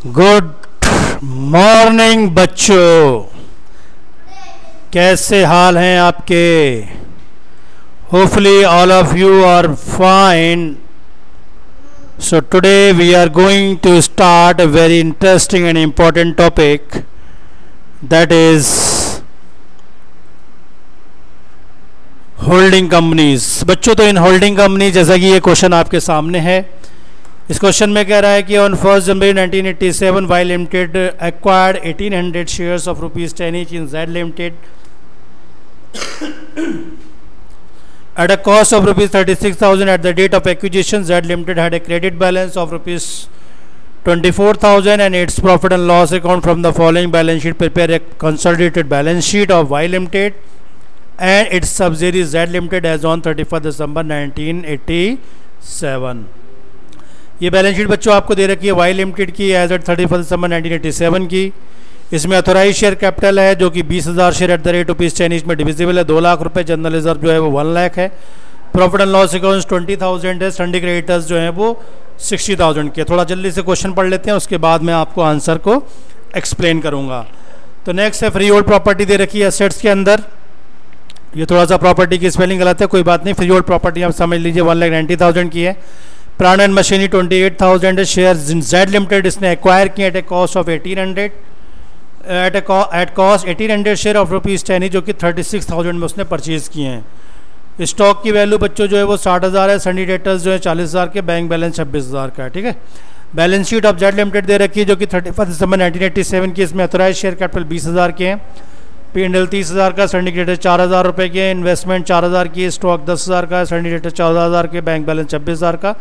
Good morning बच्चों, कैसे हाल हैं आपके? Hopefully all of you are fine. So today we are going to start a very interesting and important topic, that is holding companies. बच्चों, तो in holding company, जैसा कि ये क्वेश्चन आपके सामने है, इस क्वेश्चन में कह रहा है कि on 1 January 1987 Y limited acquired 1800 shares of ₹10 each in Z Limited at a cost of ₹36,000. At the date of acquisition, Z Limited had a credit balance of ₹24,000 and its profit and loss account from the following balance sheet. Prepare a consolidated balance sheet of Y Limited and its subsidiary Z Limited as on 31 December 1987. ये balance sheet बच्चों आपको दे रखी है Y limited की as eight 31 दिसंबर 1987 की. इसमें authorise share capital है जो कि 20,000 share at the rate ₹10 each में डिविजिबल है. 2 लाख रुपए. जनरल रिजर्व जो है वो 1 लाख है. प्रॉफिट एंड लॉस अकाउंट्स 20,000 है. सन्डी क्रेडिटर्स जो है वो 60,000 के. थोड़ा जल्दी से क्वेश्चन पढ़ लेते हैं, उसके बाद मैं आपको आंसर को एक्सप्लेन करूँगा. तो नेक्स्ट है फ्री होल्ड प्रॉपर्टी दे रखी है एसेट्स के अंदर. ये थोड़ा सा प्रॉपर्टी की स्पेलिंग गलत है, कोई बात नहीं. फ्री होल्ड प्रॉपर्टी आप समझ लीजिए 1,90,000 की है. प्लांट एंड मशीनरी 28,000 है. शेयर जेड लिमिटेड इसने एक्वायर किए at a cost of 1800 at cost 1800 share of ₹10 जो कि 36,000 में उसने परचेज़ किए हैं. स्टॉक की वैल्यू बच्चों जो है वो 60,000 है. सन्डी डेटर्स जो है 40,000 के. बैंक बैलेंस 26,000 का है. ठीक है. Balance sheet of Z limited दे रखी है जो कि 31 दिसंबर 1987 की. इसमें ऑथराइज शेयर कैपिटल 20,000 के हैं. P&L 30,000 का. सन्डी क्रेडिटर 4,000 रुपये के. इन्वेस्टमेंट 4,000 की. स्टॉक 10,000 का. सन्डी क्रेडिटर 14,000 के. बैंक बैलेंस 26,000 का.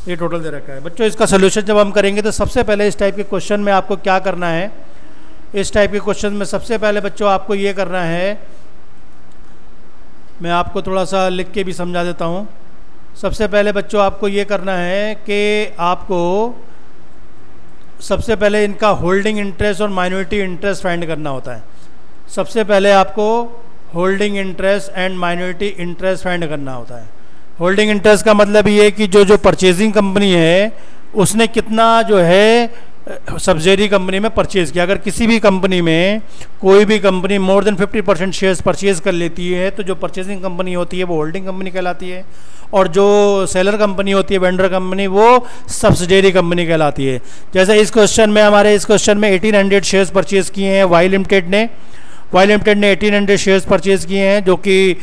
ये टोटल दे रखा है. बच्चों, इसका सोल्यूशन जब हम करेंगे तो सबसे पहले इस टाइप के क्वेश्चन में आपको क्या करना है, इस टाइप के क्वेश्चन में सबसे पहले बच्चों आपको ये करना है, मैं आपको थोड़ा सा लिख के भी समझा देता हूँ. सबसे पहले बच्चों आपको ये करना है कि आपको सबसे पहले इनका होल्डिंग इंटरेस्ट और माइनॉरिटी इंटरेस्ट फाइंड करना होता है. सबसे पहले आपको holding interest and minority interest find करना होता है. होल्डिंग इंटरेस्ट का मतलब ये कि जो परचेजिंग कंपनी है उसने कितना जो है सब्सिडियरी कंपनी में परचेज़ किया. अगर किसी भी कंपनी में कोई भी company more than 50% shares purchase कर लेती है तो जो परचेजिंग कंपनी होती है वो होल्डिंग कंपनी कहलाती है, और जो सेलर कंपनी होती है, वेंडर कंपनी, वो सब्सिडियरी कंपनी कहलाती है. जैसे इस क्वेश्चन में इस क्वेश्चन में 1800 शेयर्स परचेज़ किए हैं वाई लिमिटेड ने. वाई लिमिटेड ने 1800 शेयर्स परचेज़ किए हैं, जो कि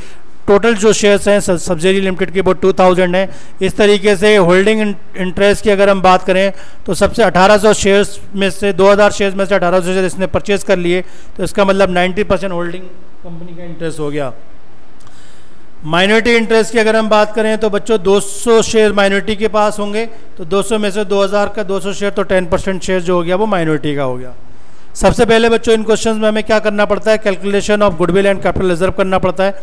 टोटल जो शेयर्स हैं सब्सिडियरी लिमिटेड के वो 2000 हैं. इस तरीके से होल्डिंग इंटरेस्ट की अगर हम बात करें तो सबसे 1800 शेयर्स में से 2000 शेयर्स में से 1800 शेयर इसने परचेज कर लिए, तो इसका मतलब 90% होल्डिंग कंपनी का इंटरेस्ट हो गया. माइनॉरिटी इंटरेस्ट की अगर हम बात करें तो बच्चों 200 शेयर माइनॉरिटी के पास होंगे, तो 200 में से 2000 का 200 शेयर, तो 10% शेयर जो हो गया वो माइनॉरिटी का हो गया. सबसे पहले बच्चों इन क्वेश्चन में हमें क्या करना पड़ता है, calculation of goodwill and capital reserve करना पड़ता है.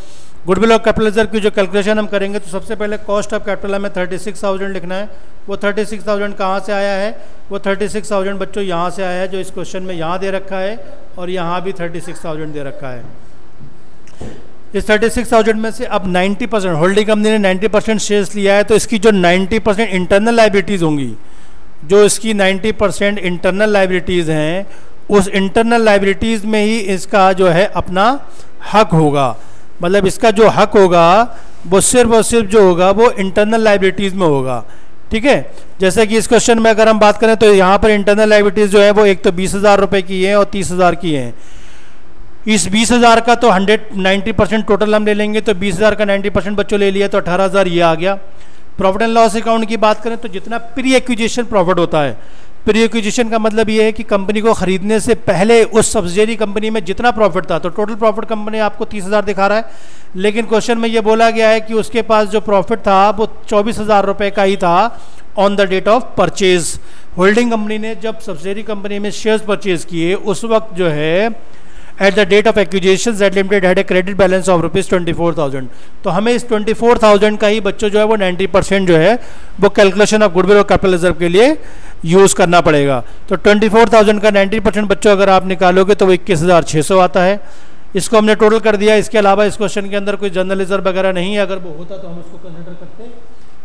गुडविल और कैपिटल रिजर्व की जो कैलकुलेशन हम करेंगे तो सबसे पहले कॉस्ट ऑफ कैपिटल हमें 36,000 लिखना है. वो 36,000 कहाँ से आया है, वो 36,000 बच्चों यहाँ से आया है, जो इस क्वेश्चन में यहाँ दे रखा है, और यहाँ भी 36,000 दे रखा है. इस 36,000 में से अब 90% होल्डिंग कंपनी ने 90% शेयर्स लिया है, तो इसकी जो 90% इंटरनल लाइबिलिटीज़ होंगी, जो इसकी 90% इंटरनल लाइबिलिटीज़ हैं, उस इंटरनल लाइबिलिटीज़ में ही इसका जो है अपना हक होगा. मतलब इसका जो हक होगा वो सिर्फ और सिर्फ जो होगा वो इंटरनल लाइबिलिटीज़ में होगा. ठीक है. जैसे कि इस क्वेश्चन में अगर हम बात करें तो यहाँ पर इंटरनल लाइबिलिटीज़ जो है वो एक तो 20,000 रुपये की है और 30,000 की हैं. इस 20,000 का तो 90% टोटल हम ले लेंगे, तो 20,000 का 90% बच्चों ले लिया तो 18,000 ये आ गया. प्रॉफिट एंड लॉस अकाउंट की बात करें तो जितना प्री एक्विजिशन प्रॉफिट होता है, प्री एक्विजिशन का मतलब ये है कि कंपनी को खरीदने से पहले उस सब्सिडियरी कंपनी में जितना प्रॉफिट था, तो टोटल प्रॉफिट कंपनी आपको 30,000 दिखा रहा है, लेकिन क्वेश्चन में ये बोला गया है कि उसके पास जो प्रॉफिट था वो 24,000 रुपये का ही था on the date of purchase. Holding company ने जब सब्सिडियरी कंपनी में शेयर्स परचेज किए उस वक्त जो है at the date of acquisition Z limited had a credit balance of ₹24,000. तो हमें इस 24,000 का ही बच्चों जो है वो 90% जो है वो कैलकुलेशन ऑफ गुडविल और कैपिटल रिजर्व के लिए यूज़ करना पड़ेगा. तो 24,000 का 90% बच्चों अगर आप निकालोगे तो वो 21,600 आता है. इसको हमने टोटल कर दिया. इसके अलावा इस क्वेश्चन के अंदर कोई जनरल रिजर्व वगैरह नहीं है, अगर वो होता तो हम इसको कंसिडर करते,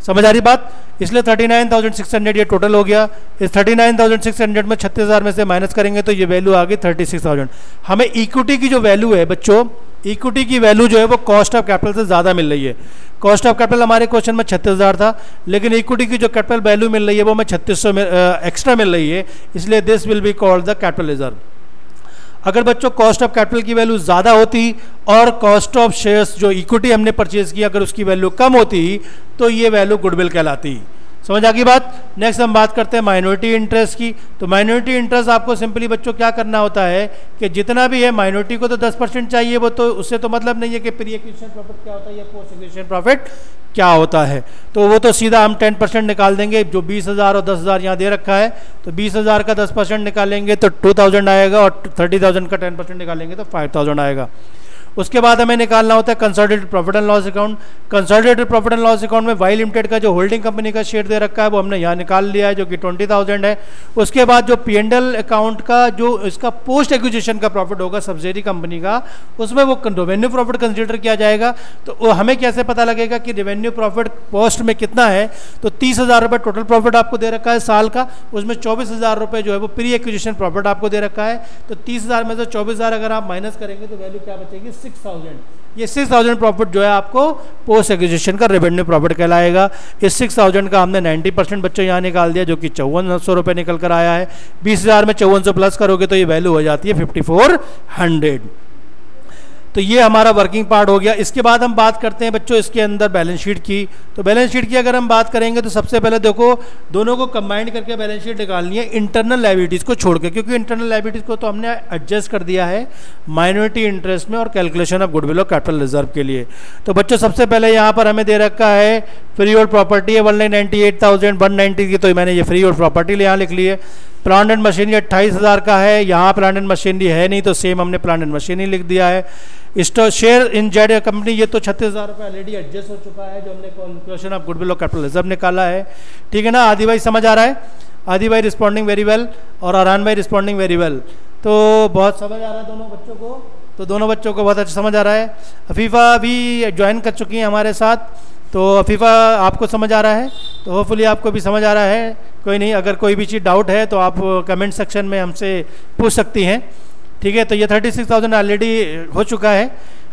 समझ आ रही बात? इसलिए 39,600 ये टोटल हो गया। इस 39,600 में 36,000 में से माइनस करेंगे तो ये वैल्यू आ गई 36,000। हमें इक्विटी की जो वैल्यू है बच्चों, इक्विटी की वैल्यू जो है वो कॉस्ट ऑफ कैपिटल से ज़्यादा मिल रही है। कॉस्ट ऑफ कैपिटल हमारे क्वेश्चन में 36,000 था, लेकिन इक्विटी की जो कैपिटल वैल्यू मिल रही है वो हमें 3600 में एक्स्ट्रा मिल रही है, इसलिए this will be called the capital reserve. अगर बच्चों कॉस्ट ऑफ कैपिटल की वैल्यू ज़्यादा होती और कॉस्ट ऑफ शेयर्स जो इक्विटी हमने परचेज किया अगर उसकी वैल्यू कम होती तो ये वैल्यू गुडविल कहलाती। समझ आ गई बात? नेक्स्ट हम बात करते हैं माइनॉरिटी इंटरेस्ट की। तो माइनॉरिटी इंटरेस्ट आपको सिंपली बच्चों क्या करना होता है कि जितना भी है माइनॉरिटी को तो 10% चाहिए, वो तो उससे तो मतलब नहीं है कि प्री एक्विजिशन प्रॉफिट क्या होता है या पोस्ट एक्विजिशन प्रॉफिट क्या होता है, तो वो तो सीधा हम 10% निकाल देंगे। जो 20,000 और 10,000 यहाँ दे रखा है तो 20,000 का 10% निकालेंगे तो 2,000 आएगा और 30,000 का 10% निकालेंगे तो 5,000 आएगा। उसके बाद हमें निकालना होता है consolidated profit and loss account. Consolidated profit and loss account में वाई लिमिटेड का जो होल्डिंग कंपनी का शेयर दे रखा है वो हमने यहाँ निकाल लिया है जो कि 20,000 है। उसके बाद जो P&L अकाउंट का जो इसका पोस्ट एक्विजिशन का प्रॉफिट होगा सब्सिडरी कंपनी का, उसमें वो रेवेन्यू प्रॉफिट कंसिडर किया जाएगा। तो वो हमें कैसे पता लगेगा कि रेवेन्यू प्रॉफिट पोस्ट में कितना है? तो 30,000 रुपये टोटल प्रॉफिट आपको दे रखा है साल का, उसमें 24,000 रुपये जो है वो प्री एक्विजिशन प्रॉफिट आपको दे रखा है। तो 30,000 में से 24,000 अगर आप माइनस करेंगे तो वैल्यू क्या बचेगी? 6,000। ये 6,000 प्रॉफिट जो है आपको पोस्ट एक्विजिशन का रेवेन्यू प्रॉफिट कहलाएगा। इस 6,000 का हमने 90% बच्चों यहाँ निकाल दिया जो कि 5400 रुपये निकल कर आया है। 20,000 में 5400 प्लस करोगे तो ये वैल्यू हो जाती है 5,400। तो ये हमारा वर्किंग पार्ट हो गया। इसके बाद हम बात करते हैं बच्चों इसके अंदर बैलेंस शीट की। तो बैलेंस शीट की अगर हम बात करेंगे तो सबसे पहले देखो दोनों को कंबाइंड करके बैलेंस शीट निकालनी है इंटरनल लायबिलिटीज़ को छोड़ के, क्योंकि इंटरनल लायबिलिटीज़ को तो हमने एडजस्ट कर दिया है माइनॉरिटी इंटरेस्ट में और कैलकुलेशन ऑफ गुडविल और कैपिटल रिजर्व के लिए। तो बच्चों सबसे पहले यहाँ पर हमें दे रखा है फ्री होल्ड प्रॉपर्टी है 1,98,190 की, तो मैंने ये फ्री होल्ड प्रॉपर्टी यहाँ लिख ली है। प्लांट एंड मशीनरी 28,000 का है, यहाँ प्लांट एंड मशीनरी है नहीं तो सेम हमने प्लांट एंड मशीनरी लिख दिया है। Stock share in Z company ये तो 36,000 रुपये ऑलरेडी एडजस्ट हो चुका है जो हमने कैलकुलेशन ऑफ गुडविल और कैपिटल रिजर्व निकाला है। ठीक है ना? आदि भाई समझ आ रहा है? आदि भाई रिस्पॉन्डिंग वेरी वेल और अरहान भाई रिस्पॉन्डिंग वेरी वेल। तो बहुत समझ आ रहा है दोनों बच्चों को, तो दोनों बच्चों को बहुत अच्छा समझ आ रहा है। अफीफ़ा भी ज्वाइन कर चुकी हैं हमारे साथ, तो अफीफ़ा आपको समझ आ रहा है, तो होपफुली आपको भी समझ आ रहा है। कोई नहीं, अगर कोई भी चीज़ डाउट है तो आप कमेंट सेक्शन में हमसे पूछ सकती हैं। ठीक है? तो ये 36,000 ऑलरेडी हो चुका है।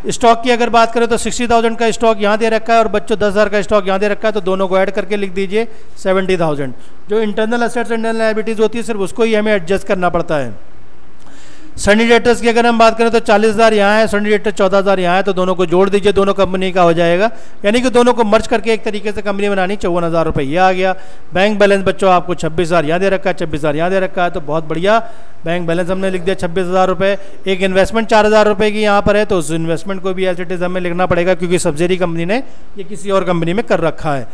स्टॉक की अगर बात करें तो 60,000 का स्टॉक यहाँ दे रखा है और बच्चों 10,000 का स्टॉक यहाँ दे रखा है, तो दोनों को ऐड करके लिख दीजिए 70,000। जो इंटरनल एसेट्स एंड लायबिलिटीज़ होती है सिर्फ उसको ही हमें एडजस्ट करना पड़ता है। सनी डेटर्स की अगर हम बात करें तो 40,000 यहाँ है, सनी डेटर 14,000 यहाँ है, तो दोनों को जोड़ दीजिए, दोनों कंपनी का हो जाएगा। यानी कि दोनों को मर्ज करके एक तरीके से कंपनी बनानी। 54,000 रुपये ये आ गया। बैंक बैलेंस बच्चों आपको 26,000 यहाँ दे रखा है, 26,000 यहाँ दे रखा है, तो बहुत बढ़िया बैंक बैलेंस हमने लिख दिया 26,000 रुपये। एक इन्वेस्टमेंट 4,000 रुपये की यहाँ पर है, तो उस इन्वेस्टमेंट को भी एज इट इज़ हमें लिखना पड़ेगा क्योंकि सब्सिडरी कंपनी ने ये किसी और कंपनी में कर रखा है।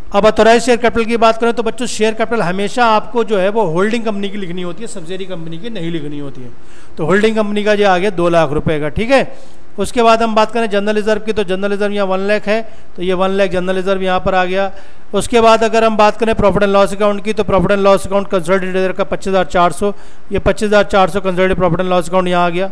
अब ऑथोराइज शेयर कैपिटल की बात करें तो बच्चों शेयर कैपिटल हमेशा आपको जो है वो होल्डिंग कंपनी की लिखनी होती है, सब्सिडरी कंपनी की नहीं लिखनी होती है। तो होल्डिंग कंपनी का जो आ गया 2 लाख रुपए का। ठीक है? उसके बाद हम बात करें जनरल रिजर्व की, तो जनरल रिजर्व यहाँ 1 लाख है, तो ये 1 लाख जनरल रिजर्व यहाँ पर आ गया। उसके बाद अगर हम बात करें प्रॉफिट एंड लॉस अकाउंट की, तो profit and loss account consolidated का 25,400, ये 25,400 consolidated profit and loss account यहाँ आ गया।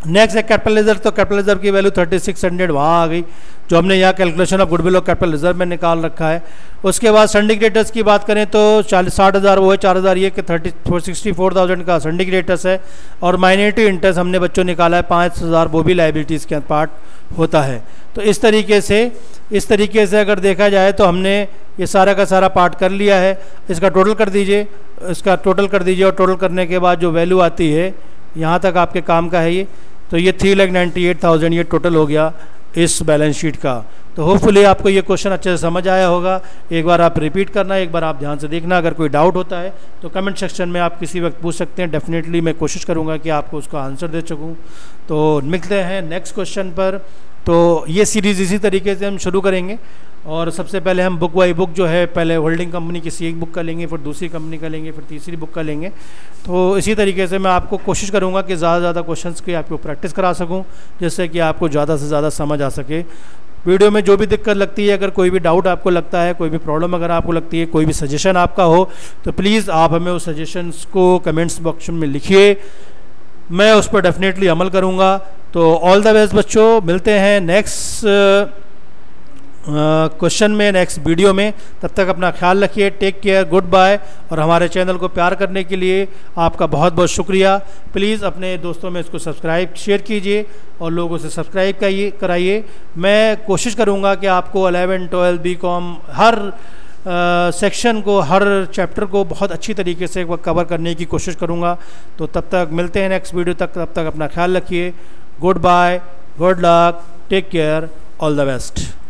नेक्स्ट है कैपिटल रिजर्व, तो कैपिटल रिजर्व की वैल्यू 3600 वहाँ आ गई जो हमने यहाँ कैलकुलेशन ऑफ गुडविल और कैपिटल रिजर्व में निकाल रखा है। उसके बाद सिंडिकेटर्स की बात करें तो 60,000 वो है, 4,000 ये कि 64,000 का सिंडिकेटर्स है। और माइनॉरिटी इंटरेस्ट हमने बच्चों निकाला है 5,000, वो भी लाइबिलिटीज़ के पार्ट होता है। तो इस तरीके से अगर देखा जाए तो हमने ये सारा का सारा पार्ट कर लिया है। इसका टोटल कर दीजिए, और टोटल करने के बाद जो वैल्यू आती है यहाँ तक आपके काम का है ये, तो ये 3,98,000 ये टोटल हो गया इस बैलेंस शीट का। तो होपफुली आपको ये क्वेश्चन अच्छे से समझ आया होगा। एक बार आप रिपीट करना, एक बार आप ध्यान से देखना। अगर कोई डाउट होता है तो कमेंट सेक्शन में आप किसी वक्त पूछ सकते हैं। डेफिनेटली मैं कोशिश करूँगा कि आपको उसका आंसर दे सकूँ। तो मिलते हैं नेक्स्ट क्वेश्चन पर। तो ये सीरीज़ इसी तरीके से हम शुरू करेंगे और सबसे पहले हम बुक बाई बुक जो है पहले होल्डिंग कंपनी किसी एक बुक का लेंगे, फिर दूसरी कंपनी का लेंगे, फिर तीसरी बुक का लेंगे। तो इसी तरीके से मैं आपको कोशिश करूँगा कि ज़्यादा से ज़्यादा क्वेश्चंस की आपको प्रैक्टिस करा सकूँ, जिससे कि आपको ज़्यादा से ज़्यादा समझ आ सके। वीडियो में जो भी दिक्कत लगती है, अगर कोई भी डाउट आपको लगता है, कोई भी प्रॉब्लम अगर आपको लगती है, कोई भी सजेशन आपका हो, तो प्लीज़ आप हमें उस सजेशंस को कमेंट्स बॉक्स में लिखिए, मैं उस पर डेफिनेटली अमल करूँगा। तो ऑल द बेस्ट बच्चों, मिलते हैं नेक्स्ट क्वेश्चन में, नेक्स्ट वीडियो में। तब तक अपना ख्याल रखिए, टेक केयर, गुड बाय। और हमारे चैनल को प्यार करने के लिए आपका बहुत बहुत शुक्रिया। प्लीज़ अपने दोस्तों में इसको सब्सक्राइब शेयर कीजिए और लोगों से सब्सक्राइब कराइए। मैं कोशिश करूँगा कि आपको 11, 12, BCom हर सेक्शन को, हर चैप्टर को बहुत अच्छी तरीके से कवर करने की कोशिश करूँगा। तो तब तक मिलते हैं नेक्स्ट वीडियो तक। तब तक अपना ख्याल रखिए। Goodbye, good luck, take care, all the best.